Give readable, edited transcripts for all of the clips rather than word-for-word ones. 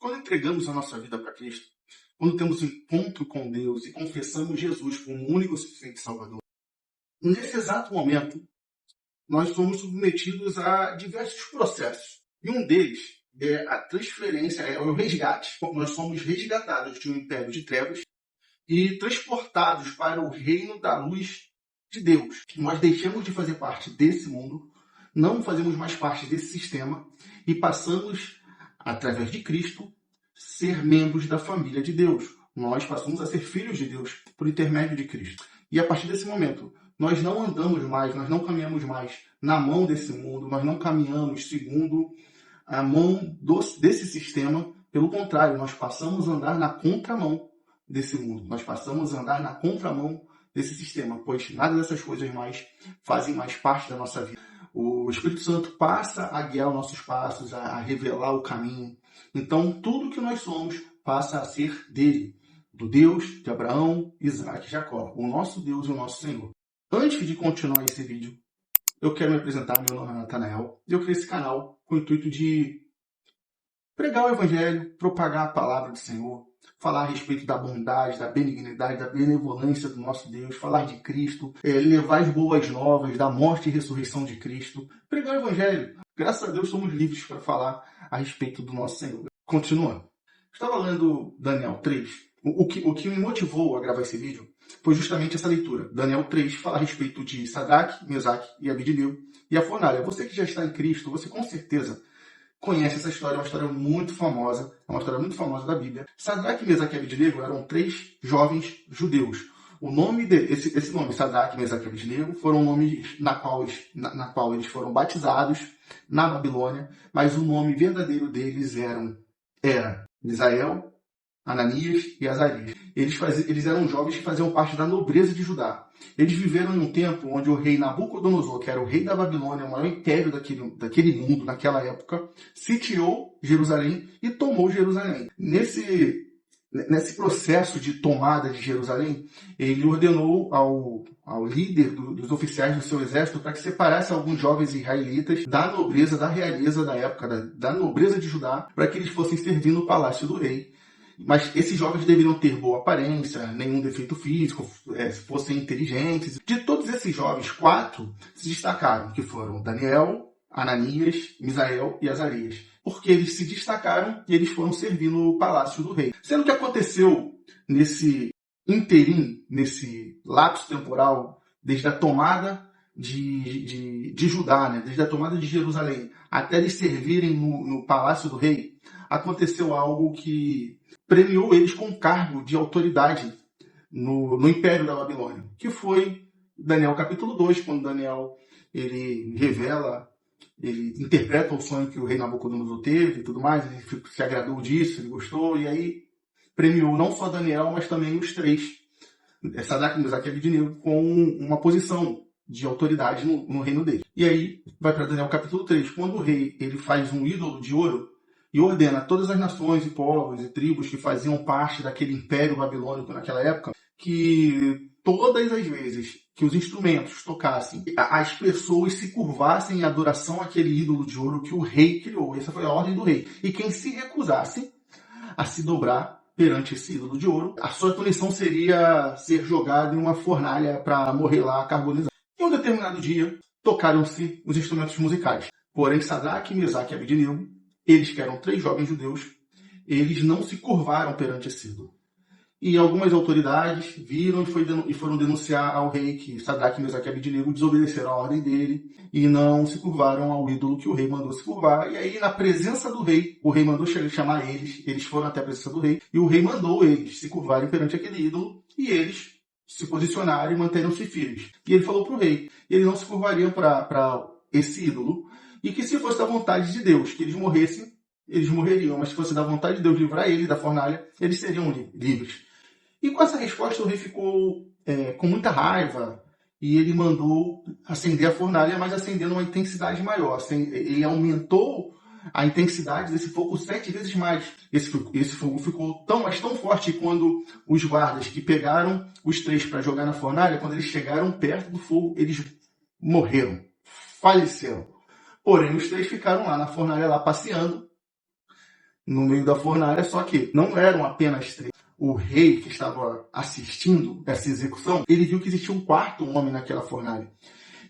Quando entregamos a nossa vida para Cristo, quando temos um encontro com Deus e confessamos Jesus como o único e suficiente Salvador, nesse exato momento, nós somos submetidos a diversos processos. E um deles é a transferência, é o resgate. Nós somos resgatados de um império de trevas e transportados para o reino da luz de Deus. Nós deixamos de fazer parte desse mundo, não fazemos mais parte desse sistema e passamos, através de Cristo, ser membros da família de Deus. Nós passamos a ser filhos de Deus por intermédio de Cristo. E a partir desse momento, nós não andamos mais, nós não caminhamos mais na mão desse mundo, nós não caminhamos segundo a mão desse sistema. Pelo contrário, nós passamos a andar na contramão desse mundo. Nós passamos a andar na contramão desse sistema, pois nada dessas coisas mais fazem mais parte da nossa vida. O Espírito Santo passa a guiar os nossos passos, a revelar o caminho. Então, tudo que nós somos passa a ser dele, do Deus de Abraão, Isaac e Jacó, o nosso Deus e o nosso Senhor. Antes de continuar esse vídeo, eu quero me apresentar. Meu nome é Natanael e eu criei esse canal com o intuito de pregar o Evangelho, propagar a palavra do Senhor, falar a respeito da bondade, da benignidade, da benevolência do nosso Deus, falar de Cristo, levar as boas novas da morte e ressurreição de Cristo, pregar o Evangelho. Graças a Deus somos livres para falar a respeito do nosso Senhor. Continuando. Estava lendo Daniel 3. O que me motivou a gravar esse vídeo foi justamente essa leitura. Daniel 3 fala a respeito de Sadraque, Mesaque e Abednego e a fornalha. Você que já está em Cristo, você com certeza conhece essa história, é uma história muito famosa, da Bíblia. Sadraque, Mesaque e Abednego eram 3 jovens judeus. O nome esse nome, Sadraque, Mesaque e Abednego, foram nomes na qual eles foram batizados na Babilônia, mas o nome verdadeiro deles era Misael, Ananias e Azarias. Eles eram jovens que faziam parte da nobreza de Judá. Eles viveram em um tempo onde o rei Nabucodonosor, que era o rei da Babilônia, o maior império daquele mundo naquela época, sitiou Jerusalém e tomou Jerusalém. Nesse processo de tomada de Jerusalém, ele ordenou ao líder dos oficiais do seu exército para que separasse alguns jovens israelitas da nobreza, da realeza da época, da nobreza de Judá, para que eles fossem servir no palácio do rei. Mas esses jovens deveriam ter boa aparência, nenhum defeito físico, fossem inteligentes. De todos esses jovens, 4 se destacaram, que foram Daniel, Ananias, Misael e Azarias. Porque eles se destacaram e eles foram servir no palácio do rei. Sendo que aconteceu nesse interim, nesse lapso temporal, desde a tomada de Judá, né? Desde a tomada de Jerusalém, até eles servirem no palácio do rei, aconteceu algo que premiou eles com um cargo de autoridade no Império da Babilônia, que foi Daniel capítulo 2, quando Daniel ele interpreta o sonho que o rei Nabucodonosor teve e tudo mais, ele se agradou disso, ele gostou, e aí premiou não só Daniel, mas também os 3, Sadraque, Mesaque e Abednego, com uma posição de autoridade no reino dele. E aí vai para Daniel capítulo 3, quando o rei ele faz um ídolo de ouro, e ordena a todas as nações e povos e tribos que faziam parte daquele império babilônico naquela época, que todas as vezes que os instrumentos tocassem, as pessoas se curvassem em adoração àquele ídolo de ouro que o rei criou. Essa foi a ordem do rei. E quem se recusasse a se dobrar perante esse ídolo de ouro, a sua punição seria ser jogado em uma fornalha para morrer lá carbonizado. Em um determinado dia, tocaram-se os instrumentos musicais. Porém, Sadraque, Mesaque e Abednego, eles que eram 3 jovens judeus, eles não se curvaram perante esse ídolo. E algumas autoridades viram e foram denunciar ao rei que Sadraque, Mesaque e Abednego desobedeceram a ordem dele e não se curvaram ao ídolo que o rei mandou se curvar. E aí, na presença do rei, o rei mandou chamar eles foram até a presença do rei, e o rei mandou eles se curvarem perante aquele ídolo, e eles se posicionaram e manteram-se firmes. E ele falou para o rei, eles não se curvariam para esse ídolo, e que se fosse da vontade de Deus que eles morressem, eles morreriam. Mas se fosse da vontade de Deus livrar ele da fornalha, eles seriam livres. E com essa resposta o rei ficou com muita raiva. E ele mandou acender a fornalha, mas acendendo uma intensidade maior. Ele aumentou a intensidade desse fogo 7 vezes mais. Esse fogo ficou tão forte que quando os guardas que pegaram os 3 para jogar na fornalha, quando eles chegaram perto do fogo, eles morreram, faleceram. Porém, os 3 ficaram lá na fornalha, lá passeando, no meio da fornalha, só que não eram apenas 3. O rei que estava assistindo essa execução, ele viu que existia um quarto homem naquela fornalha.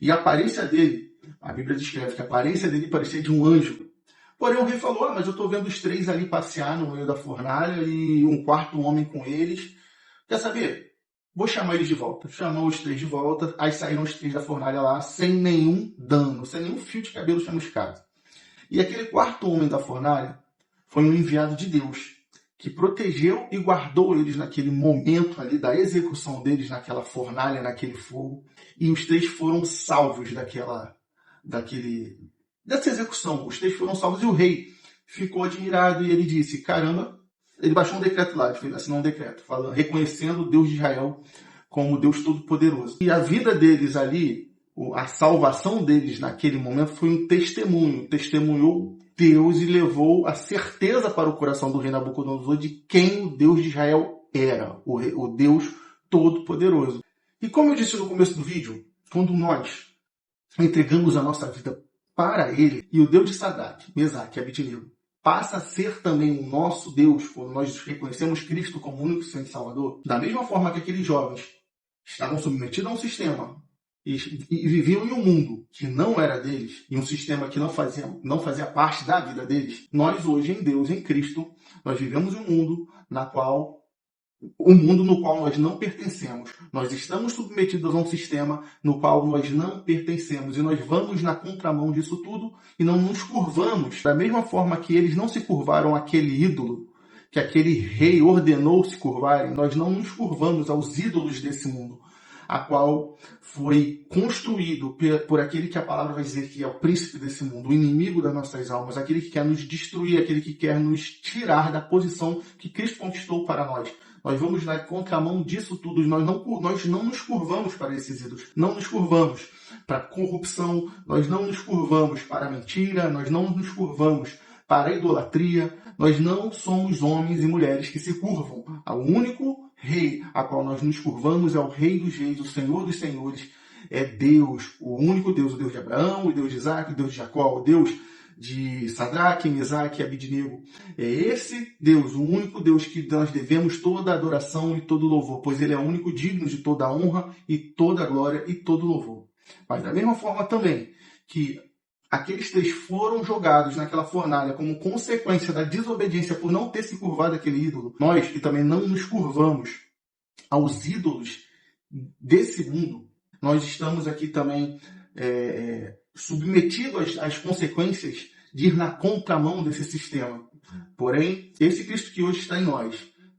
E a aparência dele, a Bíblia descreve que a aparência dele parecia de um anjo. Porém, o rei falou, mas eu estou vendo os 3 ali passear no meio da fornalha e um quarto homem com eles. Quer saber? Vou chamar eles de volta. Chamou os 3 de volta, aí saíram os 3 da fornalha lá, sem nenhum dano, sem nenhum fio de cabelo chamuscado. E aquele quarto homem da fornalha foi um enviado de Deus, que protegeu e guardou eles naquele momento ali da execução deles naquela fornalha, naquele fogo. E os 3 foram salvos dessa execução. Os 3 foram salvos e o rei ficou admirado e ele disse, caramba, ele baixou um decreto lá, ele assinou um decreto, falando, reconhecendo o Deus de Israel como Deus Todo-Poderoso. E a vida deles ali, a salvação deles naquele momento foi um testemunho, testemunhou Deus e levou a certeza para o coração do rei Nabucodonosor de quem o Deus de Israel era, o Deus Todo-Poderoso. E como eu disse no começo do vídeo, quando nós entregamos a nossa vida para ele, e o Deus de Sadraque, Mesaque e Abednego passa a ser também o nosso Deus, quando nós reconhecemos Cristo como único Senhor e Salvador, da mesma forma que aqueles jovens estavam submetidos a um sistema e viviam em um mundo que não era deles, e um sistema que não fazia parte da vida deles, nós hoje em Deus, em Cristo, nós vivemos um mundo no qual nós não pertencemos. Nós estamos submetidos a um sistema no qual nós não pertencemos e nós vamos na contramão disso tudo e não nos curvamos. Da mesma forma que eles não se curvaram àquele ídolo, que aquele rei ordenou se curvarem, nós não nos curvamos aos ídolos desse mundo, a qual foi construído por aquele que a palavra vai dizer que é o príncipe desse mundo, o inimigo das nossas almas, aquele que quer nos destruir, aquele que quer nos tirar da posição que Cristo conquistou para nós. Nós vamos na contramão disso tudo. Nós não nos curvamos para esses ídolos. Não nos curvamos para a corrupção. Nós não nos curvamos para a mentira. Nós não nos curvamos para a idolatria. Nós não somos homens e mulheres que se curvam. O único rei a qual nós nos curvamos é o Rei dos Reis, o Senhor dos Senhores. É Deus, o único Deus, o Deus de Abraão, o Deus de Isaac, o Deus de Jacó, o Deus de Sadraque, Mesaque e Abednego. É esse Deus, o único Deus que nós devemos toda a adoração e todo o louvor, pois ele é o único digno de toda a honra e toda a glória e todo o louvor. Mas da mesma forma também que aqueles 3 foram jogados naquela fornalha como consequência da desobediência por não ter se curvado àquele ídolo, nós que também não nos curvamos aos ídolos desse mundo, nós estamos aqui também submetidos às consequências de ir na contramão desse sistema. Porém, esse Cristo que hoje está em nós,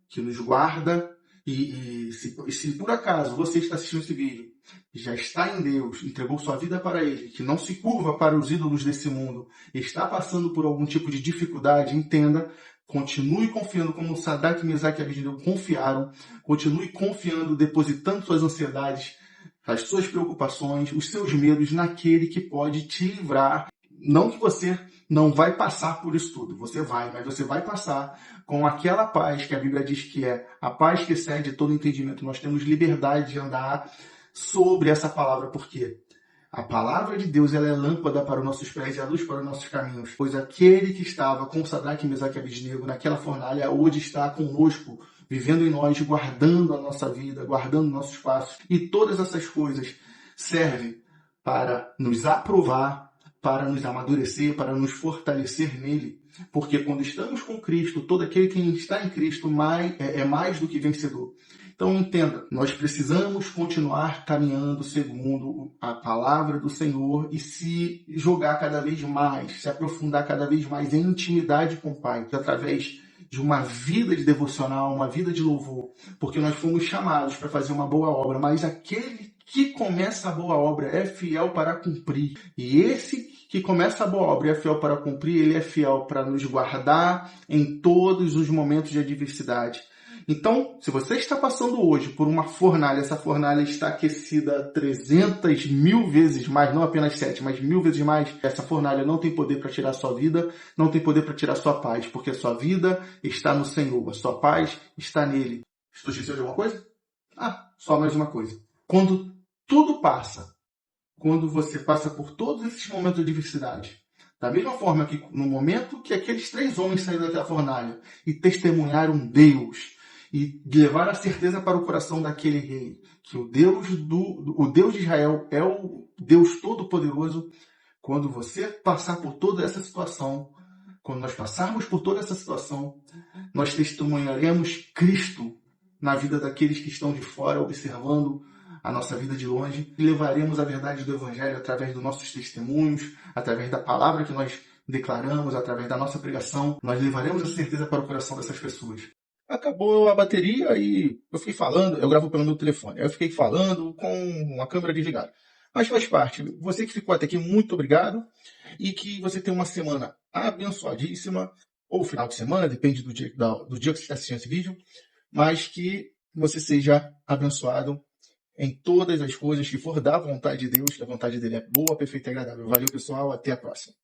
que nos guarda, se por acaso você está assistindo esse vídeo, já está em Deus, entregou sua vida para Ele, que não se curva para os ídolos desse mundo, está passando por algum tipo de dificuldade, entenda, continue confiando como Sadraque, Mesaque e Abednego confiaram, continue confiando, depositando suas ansiedades, as suas preocupações, os seus medos naquele que pode te livrar. Não que você não vai passar por isso tudo, você vai, mas você vai passar com aquela paz que a Bíblia diz que é a paz que excede todo entendimento. Nós temos liberdade de andar sobre essa palavra, porque a palavra de Deus ela é lâmpada para os nossos pés e a luz para os nossos caminhos. Pois aquele que estava com Sadraque, Mesaque e Abednego naquela fornalha, hoje está conosco, vivendo em nós, guardando a nossa vida, guardando nossos passos. E todas essas coisas servem para nos aprovar, para nos amadurecer, para nos fortalecer nele. Porque quando estamos com Cristo, todo aquele que está em Cristo é mais do que vencedor. Então entenda, nós precisamos continuar caminhando segundo a palavra do Senhor e se jogar cada vez mais, se aprofundar cada vez mais em intimidade com o Pai, através de uma vida de devocional, uma vida de louvor, porque nós fomos chamados para fazer uma boa obra, mas aquele que começa a boa obra é fiel para cumprir. E esse que começa a boa obra e é fiel para cumprir, ele é fiel para nos guardar em todos os momentos de adversidade. Então, se você está passando hoje por uma fornalha, essa fornalha está aquecida 300.000 vezes mais, não apenas 7, mas 1000 vezes mais, essa fornalha não tem poder para tirar a sua vida, não tem poder para tirar a sua paz, porque a sua vida está no Senhor, a sua paz está nele. Estou esquecendo de alguma coisa? Só mais uma coisa. Quando tudo passa, quando você passa por todos esses momentos de adversidade, Da mesma forma que no momento que aqueles 3 homens saíram daquela fornalha e testemunharam Deus e levaram a certeza para o coração daquele rei, que o Deus de Israel é o Deus Todo-Poderoso, quando você passar por toda essa situação, quando nós passarmos por toda essa situação, nós testemunharemos Cristo na vida daqueles que estão de fora, observando a nossa vida de longe, e levaremos a verdade do Evangelho através dos nossos testemunhos, através da palavra que nós declaramos, através da nossa pregação. Nós levaremos a certeza para o coração dessas pessoas. Acabou a bateria e eu fiquei falando, eu gravo pelo meu telefone, eu fiquei falando com a câmera desligada. Mas faz parte. Você que ficou até aqui, muito obrigado. E que você tenha uma semana abençoadíssima, ou final de semana, depende do dia que você está assistindo esse vídeo, mas que você seja abençoado em todas as coisas que for da vontade de Deus, que a vontade dele é boa, perfeita e agradável. Valeu, pessoal. Até a próxima.